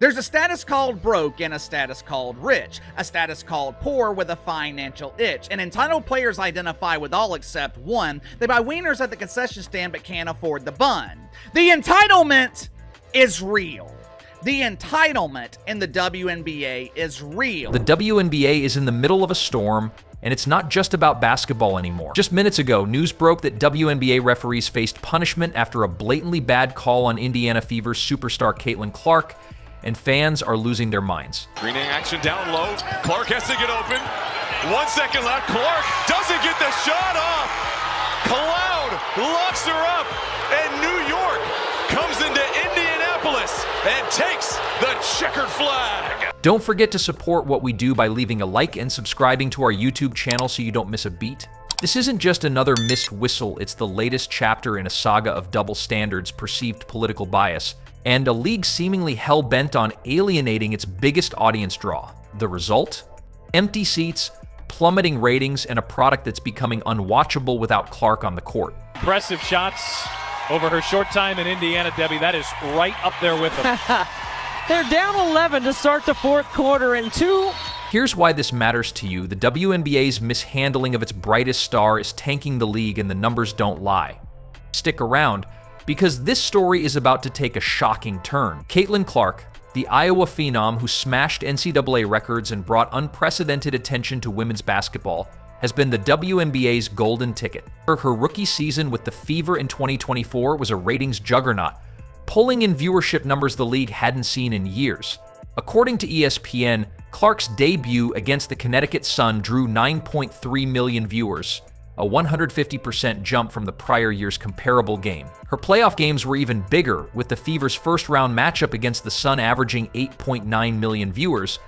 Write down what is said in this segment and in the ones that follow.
There's a status called broke and a status called rich, a status called poor with a financial itch, and entitled players identify with all except one. They buy wieners at the concession stand but can't afford the bun. The entitlement is real. The entitlement in the WNBA is real. The WNBA is in the middle of a storm, and it's not just about basketball anymore. Just minutes ago, news broke that WNBA referees faced punishment after a blatantly bad call on Indiana Fever's superstar Caitlin Clark, and fans are losing their minds. Screening action down low. Clark has to get open. 1 second left. Clark doesn't get the shot off. Cloud locks her up, and New York comes into Indianapolis and takes the checkered flag. Don't forget to support what we do by leaving a like and subscribing to our YouTube channel so you don't miss a beat. This isn't just another missed whistle, it's the latest chapter in a saga of double standards, perceived political bias, and a league seemingly hell-bent on alienating its biggest audience draw. The result? Empty seats, plummeting ratings, and a product that's becoming unwatchable without Clark on the court. Impressive shots over her short time in Indiana, Debbie. That is right up there with them. They're down 11 to start the fourth quarter and 2. Here's why this matters to you. The WNBA's mishandling of its brightest star is tanking the league, and the numbers don't lie. Stick around, because this story is about to take a shocking turn. Caitlin Clark, the Iowa phenom who smashed NCAA records and brought unprecedented attention to women's basketball, has been the WNBA's golden ticket. Her rookie season with the Fever in 2024 was a ratings juggernaut, pulling in viewership numbers the league hadn't seen in years. According to ESPN, Clark's debut against the Connecticut Sun drew 9.3 million viewers, a 150% jump from the prior year's comparable game. Her playoff games were even bigger, with the Fever's first-round matchup against the Sun averaging 8.9 million viewers,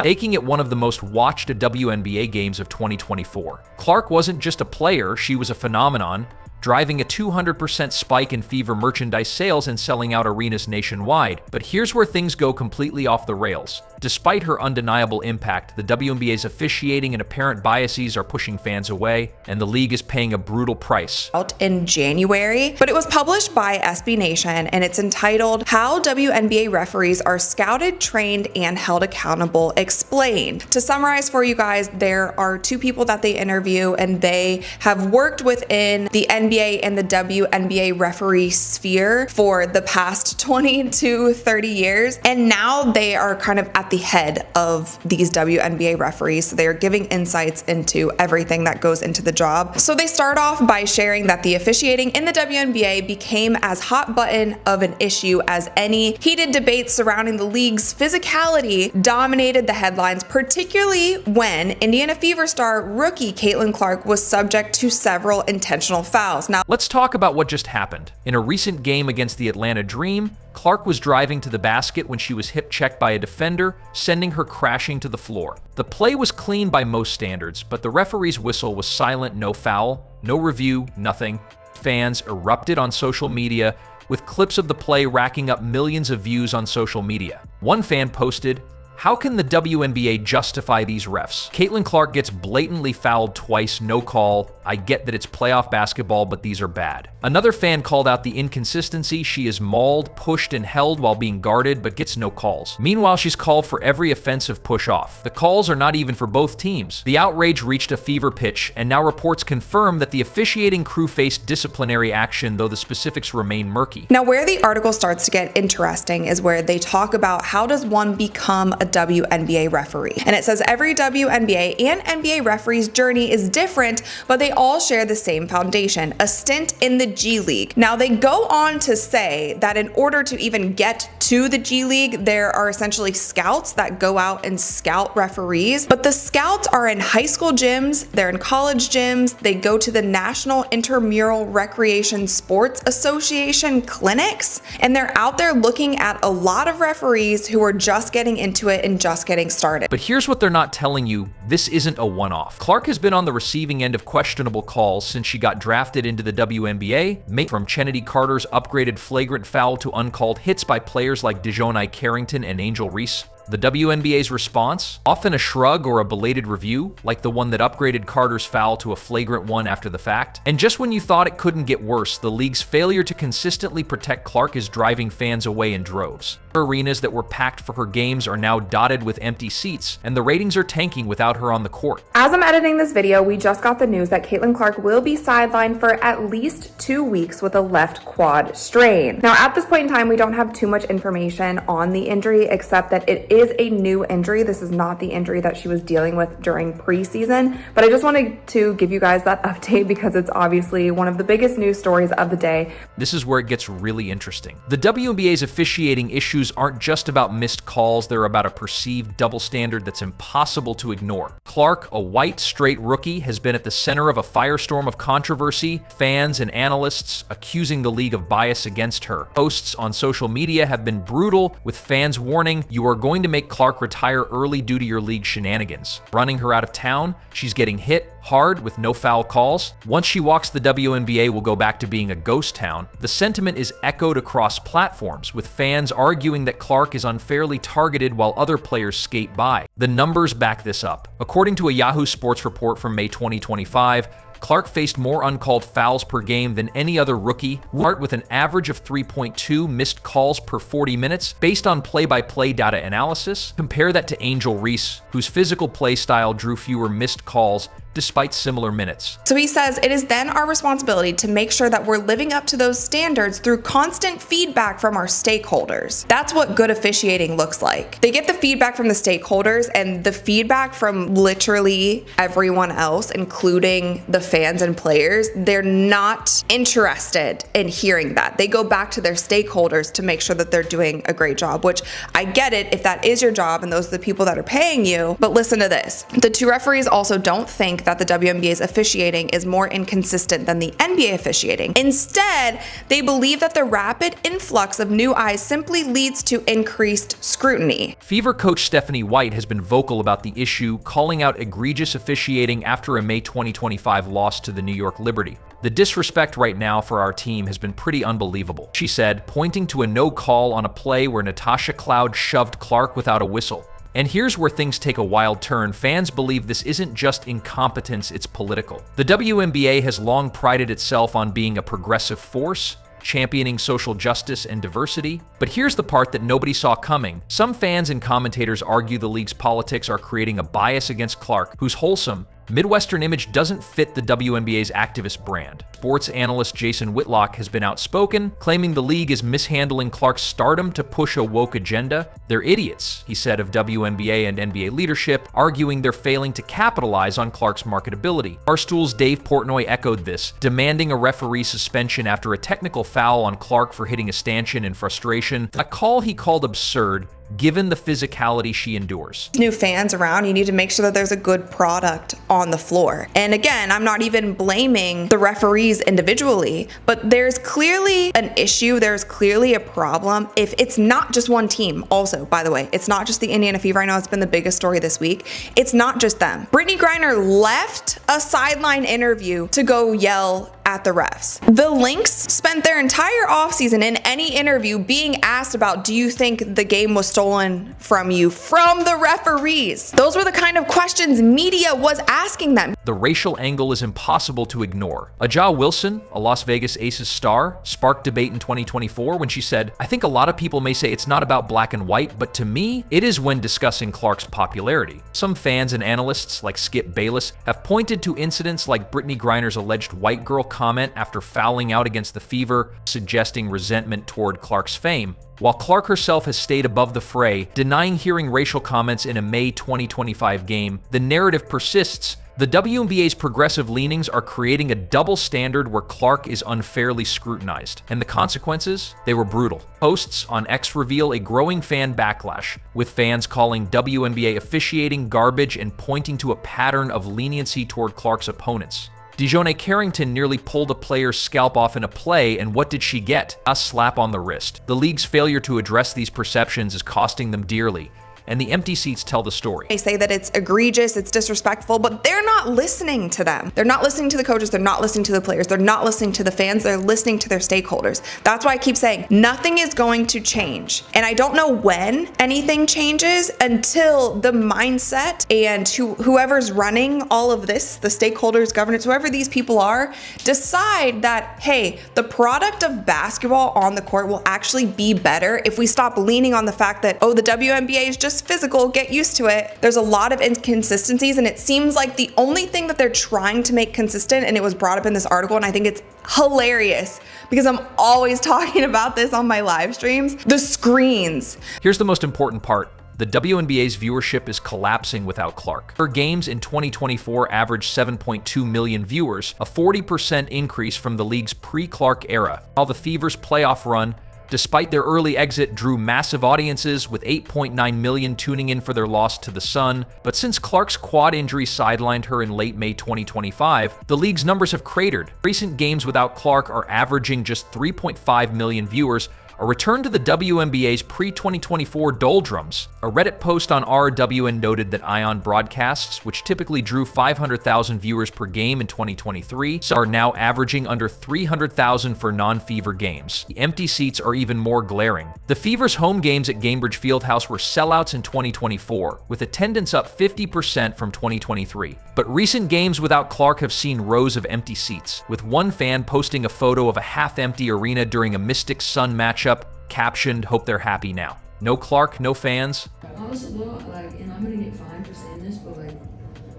making it one of the most watched WNBA games of 2024. Clark wasn't just a player, she was a phenomenon, driving a 200% spike in Fever merchandise sales and selling out arenas nationwide. But here's where things go completely off the rails. Despite her undeniable impact, the WNBA's officiating and apparent biases are pushing fans away, and the league is paying a brutal price. Out in January, but it was published by SB Nation, and it's entitled How WNBA Referees Are Scouted, Trained, and Held Accountable Explained. To summarize for you guys, there are two people that they interview, and they have worked within the NBA and the WNBA referee sphere for the past 20 to 30 years, and now they are kind of at the head of these WNBA referees. So they are giving insights into everything that goes into the job. So they start off by sharing that the officiating in the WNBA became as hot button of an issue as any. Heated debates surrounding the league's physicality dominated the headlines, particularly when Indiana Fever star rookie Caitlin Clark was subject to several intentional fouls. Now, let's talk about what just happened. In a recent game against the Atlanta Dream, Clark was driving to the basket when she was hip-checked by a defender, sending her crashing to the floor. The play was clean by most standards, but the referee's whistle was silent, no foul, no review, nothing. Fans erupted on social media, with clips of the play racking up millions of views on social media. One fan posted, "How can the WNBA justify these refs? Caitlin Clark gets blatantly fouled twice, no call. I get that it's playoff basketball, but these are bad." Another fan called out the inconsistency. She is mauled, pushed, and held while being guarded, but gets no calls. Meanwhile, she's called for every offensive push-off. The calls are not even for both teams. The outrage reached a fever pitch, and now reports confirm that the officiating crew faced disciplinary action, though the specifics remain murky. Now, where the article starts to get interesting is where they talk about how does one become a WNBA referee. And it says every WNBA and NBA referee's journey is different, but they all share the same foundation, a stint in the G League. Now, they go on to say that in order to even get to the G League, there are essentially scouts that go out and scout referees, but the scouts are in high school gyms, they're in college gyms, they go to the National Intramural Recreation Sports Association clinics, and they're out there looking at a lot of referees who are just getting into it and just getting started. But here's what they're not telling you. This isn't a one-off. Clark has been on the receiving end of questionable calls since she got drafted into the WNBA, from Chennedy Carter's upgraded flagrant foul to uncalled hits by players like Dejounte Carrington and Angel Reese. The WNBA's response? Often a shrug or a belated review, like the one that upgraded Carter's foul to a flagrant one after the fact. And just when you thought it couldn't get worse, the league's failure to consistently protect Clark is driving fans away in droves. Arenas that were packed for her games are now dotted with empty seats, and the ratings are tanking without her on the court. As I'm editing this video, we just got the news that Caitlin Clark will be sidelined for at least 2 weeks with a left quad strain. Now, at this point in time, we don't have too much information on the injury, except that it is a new injury. This is not the injury that she was dealing with during preseason, but I just wanted to give you guys that update because it's obviously one of the biggest news stories of the day. This is where it gets really interesting. The WNBA's officiating issues aren't just about missed calls, they're about a perceived double standard that's impossible to ignore. Clark, a white, straight rookie, has been at the center of a firestorm of controversy, fans and analysts accusing the league of bias against her. Posts on social media have been brutal, with fans warning, "You are going to make Clark retire early due to your league shenanigans." Running her out of town, she's getting hit hard with no foul calls. Once she walks, the WNBA will go back to being a ghost town. The sentiment is echoed across platforms, with fans arguing that Clark is unfairly targeted while other players skate by. The numbers back this up. According to a Yahoo Sports report from May 2025, Clark faced more uncalled fouls per game than any other rookie, with an average of 3.2 missed calls per 40 minutes based on play-by-play data analysis. Compare that to Angel Reese, whose physical play style drew fewer missed calls despite similar minutes. So he says it is then our responsibility to make sure that we're living up to those standards through constant feedback from our stakeholders. That's what good officiating looks like. They get the feedback from the stakeholders, and the feedback from literally everyone else, including the fans and players, they're not interested in hearing that. They go back to their stakeholders to make sure that they're doing a great job, which I get it if that is your job and those are the people that are paying you. But listen to this. The two referees also don't think that the WNBA's officiating is more inconsistent than the NBA officiating. Instead, they believe that the rapid influx of new eyes simply leads to increased scrutiny. Fever coach Stephanie White has been vocal about the issue, calling out egregious officiating after a May 2025 loss to the New York Liberty. "The disrespect right now for our team has been pretty unbelievable," she said, pointing to a no call on a play where Natasha Cloud shoved Clark without a whistle. And here's where things take a wild turn. Fans believe this isn't just incompetence, it's political. The WNBA has long prided itself on being a progressive force, championing social justice and diversity. But here's the part that nobody saw coming. Some fans and commentators argue the league's politics are creating a bias against Clark, whose wholesome, Midwestern image doesn't fit the WNBA's activist brand. Sports analyst Jason Whitlock has been outspoken, claiming the league is mishandling Clark's stardom to push a woke agenda. "They're idiots," he said of WNBA and NBA leadership, arguing they're failing to capitalize on Clark's marketability. Barstool's Dave Portnoy echoed this, demanding a referee suspension after a technical foul on Clark for hitting a stanchion in frustration, a call he called absurd, given the physicality she endures. New fans around, you need to make sure that there's a good product on the floor. And again, I'm not even blaming the referees individually, but there's clearly an issue, there's clearly a problem if it's not just one team. Also, by the way, it's not just the Indiana Fever. I know it's been the biggest story this week. It's not just them. Brittany Griner left a sideline interview to go yell at the refs. The Lynx spent their entire offseason in any interview being asked about, do you think the game was stolen from you from the referees? Those were the kind of questions media was asking them. The racial angle is impossible to ignore. Aja Wilson, a Las Vegas Aces star, sparked debate in 2024 when she said, "I think a lot of people may say it's not about black and white, but to me, it is when discussing Clark's popularity." Some fans and analysts, like Skip Bayless, have pointed to incidents like Brittany Griner's alleged white girl comment after fouling out against the Fever, suggesting resentment toward Clark's fame. While Clark herself has stayed above the fray, denying hearing racial comments in a May 2025 game, the narrative persists. The WNBA's progressive leanings are creating a double standard where Clark is unfairly scrutinized. And the consequences? They were brutal. Posts on X reveal a growing fan backlash, with fans calling WNBA officiating garbage and pointing to a pattern of leniency toward Clark's opponents. Dejounte Carrington nearly pulled a player's scalp off in a play, and what did she get? A slap on the wrist. The league's failure to address these perceptions is costing them dearly. and the empty seats tell the story. They say that it's egregious, it's disrespectful, but they're not listening to them. They're not listening to the coaches, they're not listening to the players, they're not listening to the fans, they're listening to their stakeholders. That's why I keep saying nothing is going to change. And I don't know when anything changes until the mindset and whoever's running all of this, the stakeholders, governance, whoever these people are, decide that, hey, the product of basketball on the court will actually be better if we stop leaning on the fact that, oh, the WNBA is just physical, get used to it. There's a lot of inconsistencies, and it seems like the only thing that they're trying to make consistent, and it was brought up in this article, and I think it's hilarious because I'm always talking about this on my live streams, the screens. Here's the most important part. The WNBA's viewership is collapsing without Clark. Her games in 2024 averaged 7.2 million viewers, a 40% increase from the league's pre-Clark era. While the Fever's playoff run, despite their early exit, drew massive audiences with 8.9 million tuning in for their loss to the Sun. But since Clark's quad injury sidelined her in late May 2025, the league's numbers have cratered. Recent games without Clark are averaging just 3.5 million viewers, a return to the WNBA's pre-2024 doldrums. A Reddit post on RWN noted that Ion broadcasts, which typically drew 500,000 viewers per game in 2023, are now averaging under 300,000 for non-Fever games. The empty seats are even more glaring. The Fever's home games at Gainbridge Fieldhouse were sellouts in 2024, with attendance up 50% from 2023. But recent games without Clark have seen rows of empty seats, with one fan posting a photo of a half-empty arena during a Mystics Sun matchup, captioned, "Hope they're happy now." No Clark, no fans. Also, though, and I'm gonna get fined for saying this, but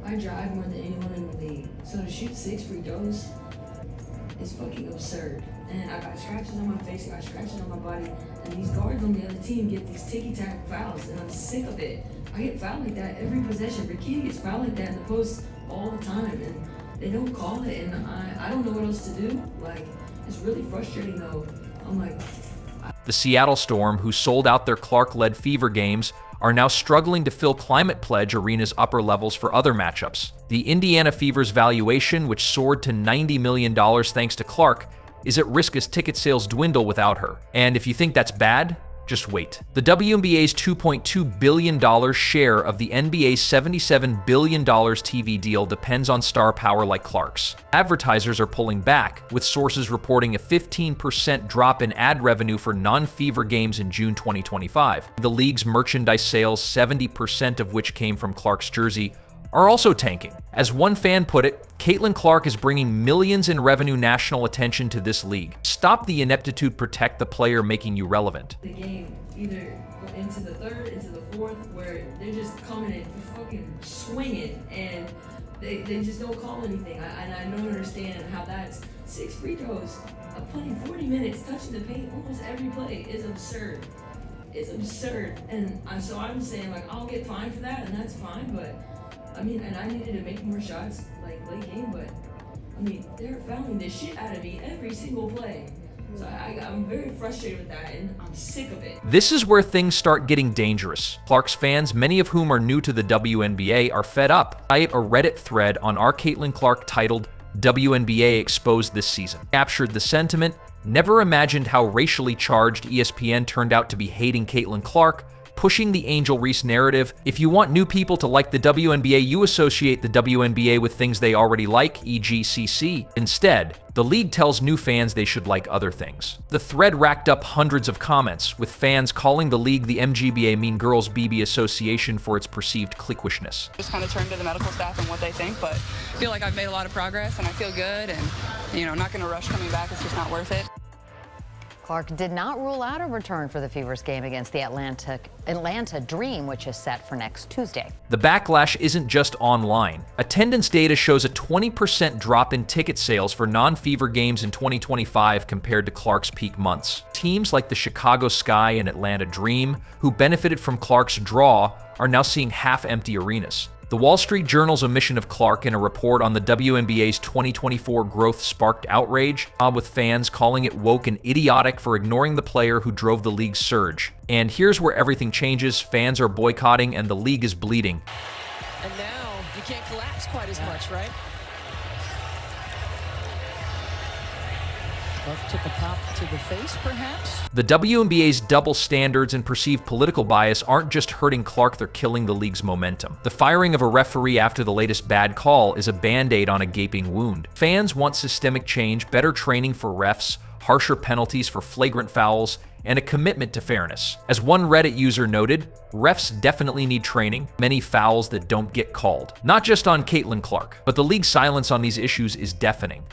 I drive more than anyone in the league. So to shoot 6 free throws is fucking absurd. And I got scratches on my face, I got scratches on my body, and these guards on the other team get these ticky-tack fouls, and I'm sick of it. I get fouled like that every possession. Rikiki gets fouled like that in the post all the time, and they don't call it, and I don't know what else to do. It's really frustrating, though. I'm The Seattle Storm, who sold out their Clark-led Fever games, are now struggling to fill Climate Pledge Arena's upper levels for other matchups. The Indiana Fever's valuation, which soared to $90 million thanks to Clark, is at risk as ticket sales dwindle without her. And if you think that's bad, just wait. The WNBA's $2.2 billion share of the NBA's $77 billion TV deal depends on star power like Clark's. Advertisers are pulling back, with sources reporting a 15% drop in ad revenue for non-Fever games in June 2025. The league's merchandise sales, 70% of which came from Clark's jersey, are also tanking. As one fan put it, Caitlin Clark is bringing millions in revenue national attention to this league. Stop the ineptitude, protect the player making you relevant. The game either into the third, into the fourth, where they're just coming in fucking swinging, and they just don't call anything. I don't understand how that's 6 free throws. I'm playing 40 minutes, touching the paint almost every play is absurd. It's absurd, and so I'm saying I'll get fined for that, and that's fine, but and I needed to make more shots late game, but they're fouling the shit out of me every single play. So I'm very frustrated with that, and I'm sick of it. This is where things start getting dangerous. Clark's fans, many of whom are new to the WNBA, are fed up. I have a Reddit thread on our Caitlin Clark titled WNBA Exposed This Season. Captured the sentiment, never imagined how racially charged ESPN turned out to be hating Caitlin Clark, pushing the Angel Reese narrative. If you want new people to like the WNBA, you associate the WNBA with things they already like, e.g. CC. Instead, the league tells new fans they should like other things. The thread racked up hundreds of comments, with fans calling the league the MGBA Mean Girls BB Association for its perceived cliquishness. Just kind of turn to the medical staff and what they think, but I feel like I've made a lot of progress and I feel good, and I'm not going to rush coming back. It's just not worth it. Clark did not rule out a return for the Fever's game against the Atlanta Dream, which is set for next Tuesday. The backlash isn't just online. Attendance data shows a 20% drop in ticket sales for non-Fever games in 2025 compared to Clark's peak months. Teams like the Chicago Sky and Atlanta Dream, who benefited from Clark's draw, are now seeing half-empty arenas. The Wall Street Journal's omission of Clark in a report on the WNBA's 2024 growth sparked outrage, with fans calling it woke and idiotic for ignoring the player who drove the league's surge. And here's where everything changes. Fans are boycotting and the league is bleeding. And now you can't collapse quite as much, right? Clark took a pop to the face, perhaps. The WNBA's double standards and perceived political bias aren't just hurting Clark, they're killing the league's momentum. The firing of a referee after the latest bad call is a band-aid on a gaping wound. Fans want systemic change, better training for refs, harsher penalties for flagrant fouls, and a commitment to fairness. As one Reddit user noted, refs definitely need training, many fouls that don't get called. Not just on Caitlin Clark, but the league's silence on these issues is deafening.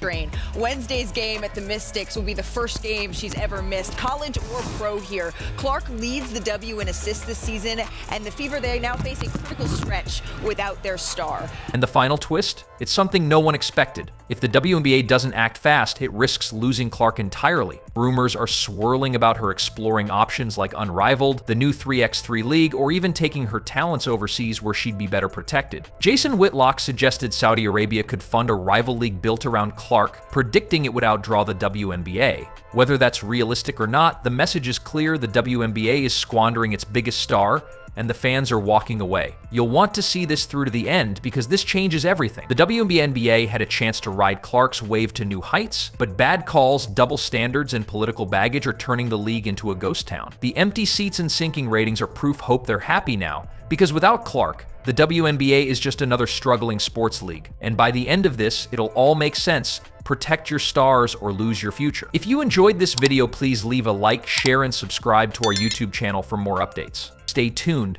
Wednesday's game at the Mystics will be the first game she's ever missed, college or pro here. Clark leads the W in assists this season, and the Fever, they now face a critical stretch without their star. And the final twist? It's something no one expected. If the WNBA doesn't act fast, it risks losing Clark entirely. Rumors are swirling about her exploring options like Unrivaled, the new 3x3 league, or even taking her talents overseas where she'd be better protected. Jason Whitlock suggested Saudi Arabia could fund a rival league built around Clark, predicting it would outdraw the WNBA. Whether that's realistic or not, the message is clear: the WNBA is squandering its biggest star, and the fans are walking away. You'll want to see this through to the end because this changes everything. The WNBA had a chance to ride Clark's wave to new heights, but bad calls, double standards, and political baggage are turning the league into a ghost town. The empty seats and sinking ratings are proof hope they're happy now, because without Clark, the WNBA is just another struggling sports league. And by the end of this, it'll all make sense. Protect your stars or lose your future. If you enjoyed this video, please leave a like, share, and subscribe to our YouTube channel for more updates. Stay tuned